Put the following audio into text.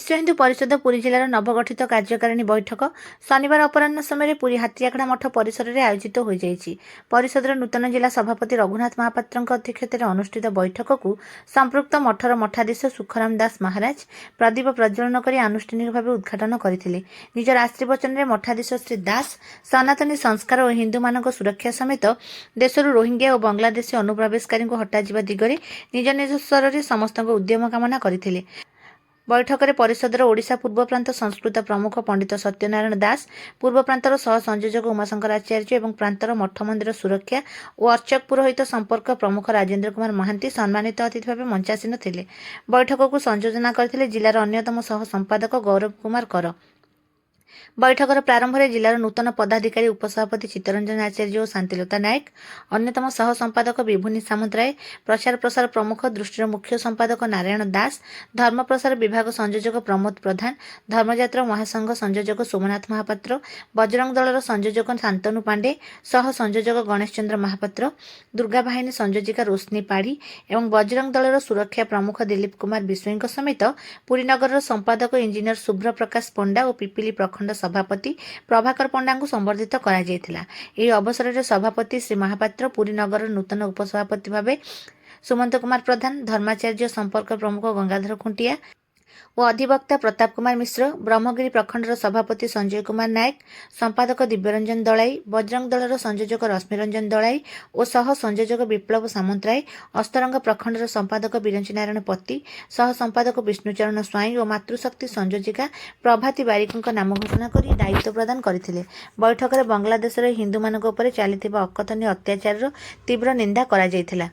विश्व हिंदू परिषद पुरी जिलार नवगठित कार्यकारिणी बैठक शनिवार अपराह्न समय पुरी हाथियाखड़ा मठ परिसर में आयोजित हो जाइछि। परिषदर नूतन जिला सभापति रघुनाथ महापात्र अध्यक्षतार अनुष्ठित बैठक को संपृक्त मठर मठाधीश सुखराम दास महाराज प्रदीप प्रज्वलन कर आनुष्ठानिक भाव उद्घाटन करथिले। निजर आशीर्वचन में मठाधीश श्री दास सनातनी संस्कार और हिंदू मान सुरक्षा समेत देशर रोहिंग्या और बांग्लादेशी अनुप्रवेशकारी हटाଯିବା दिगरे निज निज स्तर में समस्त उद्यम कामना करथिले। बैठक में परिषदर ओडिशा पूर्व प्रांत संस्कृत प्रमुख पंडित सत्यनारायण दास, पूर्व प्रांतर सह संयोजक उमाशंकर आचार्य और प्रांतर मठ मंदिर सुरक्षा और अर्चक पुरोहित संपर्क प्रमुख राजेन्द्र कुमार महांती सम्मानित अतिथि भाव मंचासीन थिले। बैठक को संयोजना करथिले जिलार अन्यतम सह संपादक गौरव कुमार कर। बैठकर प्रारंभ में जिलार नूतन पदाधिकारी उपसभापति चित्तरंजन आचार्य और शांतिलता नायक, अन्यतम सह संपादक विभुनी सामंतराय, प्रचार प्रसार प्रमुख दृष्टिर मुख्य संपादक नारायण दास, धर्म प्रसार विभाग संयोजक प्रमोद प्रधान, धर्मयात्रा महासंघ संयोजक सोमनाथ महापात्र, बजरंग दलर संयोजक शांतनु पांडे, सह संयोजक गणेश चंद्र महापात्र, दुर्गा बाहिनी संयोजिका रोशनी पाढ़ी और बजरंग दलर सुरक्षा प्रमुख दिलीप कुमार विश्वई समेत पुरी नगर संपादक इंजीनियर शुभ्र प्रकाश पंडा और पिपिली प्रखंड सभापति प्रभाकर पंडा को संबर्धित करा जायथिला। एही अवसर में सभापति श्री महापात्र, पुरी नगर नूतन उपसभापति भावे सुमंत कुमार प्रधान, धर्माचार्य संपर्क प्रमुख गंगाधर खुंटिया और अधिवक्ता प्रताप कुमार मिश्र, ब्रह्मगिरी प्रखंडर सभापति संजय कुमार नायक, संपादक दिव्यरंजन दलाई, बजरंग दलर संयोजक रश्मिरंजन दलाई और सह संयोजक विप्लव सामंतराय, अस्तरंग प्रखंडर संपादक बिरंची नारायण पति, सह संपादक विष्णुचरण स्वाई और मातृशक्ति संयोजिका प्रभाती बारिक नाम घोषणा कर दायित्व प्रदान करथिले। बैठक में बांग्लादेश हिंदू मान चली अकथनीय अत्याचार तीव्र निंदा करा जायथिला।